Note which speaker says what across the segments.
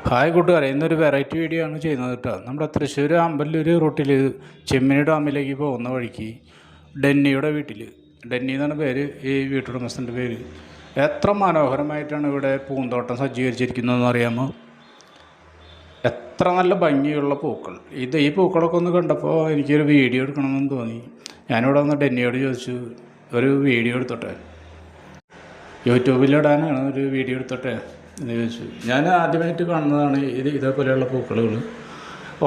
Speaker 1: Hi കൂട്ടുകാരെ, ഇന്നൊരു variety video ആണ് ചെയ്യുന്നത് കേട്ടോ. നമ്മുടെ തൃശ്ശൂർ അമ്പലൂർ റൂട്ടിൽ ചെമ്മിനി ഡാമിലേക്ക് പോകുന്ന വഴിക്ക് ഡെന്നിയുടെ വീട്ടിൽ, ഡെന്നി എന്നാണ് പേര്, ഈ വീട്ടുടമസ്ഥൻ്റെ പേര്. എത്ര മനോഹരമായിട്ടാണ് ഇവിടെ പൂന്തോട്ടം സജ്ജീകരിച്ചിരിക്കുന്നതെന്ന് അറിയാമോ? എത്ര നല്ല ഭംഗിയുള്ള പൂക്കൾ. ഈ പൂക്കളൊക്കെ ഒന്ന് കണ്ടപ്പോൾ എനിക്കൊരു വീഡിയോ എടുക്കണമെന്ന് തോന്നി. ഞാനിവിടെ വന്ന് ഡെന്നിയോട് ചോദിച്ചു, ഒരു വീഡിയോ എടുത്തോട്ടെ, യൂട്യൂബിലിടാനാണ്, ഒരു വീഡിയോ എടുത്തോട്ടെ എന്ന് ചോദിച്ചു. ഞാൻ ആദ്യമായിട്ട് കാണുന്നതാണ് ഇതേപോലെയുള്ള പൂക്കളുകൾ.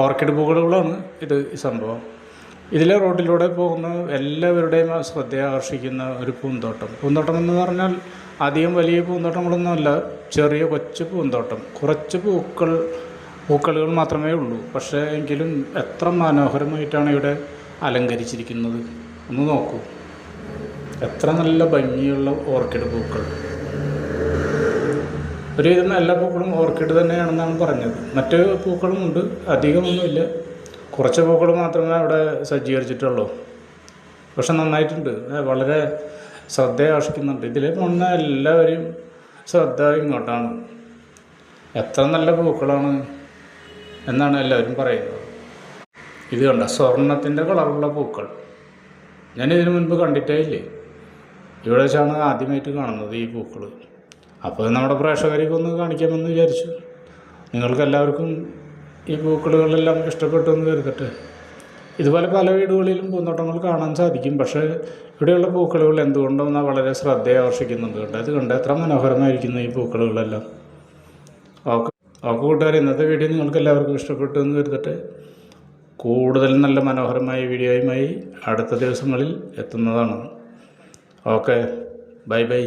Speaker 1: ഓർക്കിഡ് പൂക്കളുകളാണ് ഈ സംഭവം. ഇതിലെ റോഡിലൂടെ പോകുന്ന എല്ലാവരുടെയും ശ്രദ്ധ ആകർഷിക്കുന്ന ഒരു പൂന്തോട്ടം എന്ന് പറഞ്ഞാൽ അധികം വലിയ പൂന്തോട്ടങ്ങളൊന്നുമല്ല, ചെറിയ കൊച്ചു പൂന്തോട്ടം. കുറച്ച് പൂക്കളുകൾ മാത്രമേ ഉള്ളൂ. പക്ഷേ എങ്കിലും എത്ര മനോഹരമായിട്ടാണ് ഇവിടെ അലങ്കരിച്ചിരിക്കുന്നത്. ഒന്ന് നോക്കൂ, എത്ര നല്ല ഭംഗിയുള്ള ഓർക്കിഡ് പൂക്കൾ. ഒരുവിധം എല്ലാ പൂക്കളും ഓർക്കിഡ് തന്നെയാണെന്നാണ് പറഞ്ഞത്. മറ്റ് പൂക്കളുമുണ്ട്, അധികമൊന്നുമില്ല. കുറച്ച് പൂക്കൾ മാത്രമേ അവിടെ സജ്ജീകരിച്ചിട്ടുള്ളൂ. പക്ഷെ നന്നായിട്ടുണ്ട്, വളരെ ശ്രദ്ധ ആകർഷിക്കുന്നുണ്ട്. ഇതിൽ പോകുന്ന എല്ലാവരെയും ശ്രദ്ധ ഇങ്ങോട്ടാണ്. എത്ര നല്ല പൂക്കളാണ് എന്നാണ് എല്ലാവരും പറയുന്നത്. ഇത് കണ്ട സ്വർണത്തിൻ്റെ കളറുള്ള പൂക്കൾ ഞാനിതിനു മുൻപ് കണ്ടിട്ടേ ഇല്ലേ. ഇവിടെ വെച്ചാണ് ആദ്യമായിട്ട് കാണുന്നത് ഈ പൂക്കൾ. അപ്പോൾ നമ്മുടെ പ്രേക്ഷകർക്ക് ഒന്ന് കാണിക്കാമെന്ന് വിചാരിച്ചു. നിങ്ങൾക്കെല്ലാവർക്കും ഈ പൂക്കളുകളെല്ലാം ഇഷ്ടപ്പെട്ടു എന്ന് കരുതട്ടെ. ഇതുപോലെ പല വീടുകളിലും പൂന്തോട്ടങ്ങൾ കാണാൻ സാധിക്കും. പക്ഷേ ഇവിടെയുള്ള പൂക്കളുകൾ എന്തുകൊണ്ടെന്നാൽ വളരെ ശ്രദ്ധ ആകർഷിക്കുന്നുണ്ട്. കേട്ടോ, ഇത് കണ്ട് എത്ര മനോഹരമായിരിക്കുന്നു ഈ പൂക്കളുകളെല്ലാം. ഓക്കെ കൂട്ടുകാർ, ഇന്നത്തെ വീഡിയോ നിങ്ങൾക്ക് എല്ലാവർക്കും ഇഷ്ടപ്പെട്ടു എന്ന് കരുതട്ടെ. കൂടുതൽ നല്ല മനോഹരമായ വീഡിയോയുമായി അടുത്ത ദിവസങ്ങളിൽ എത്തുന്നതാണ്. Okay, bye bye.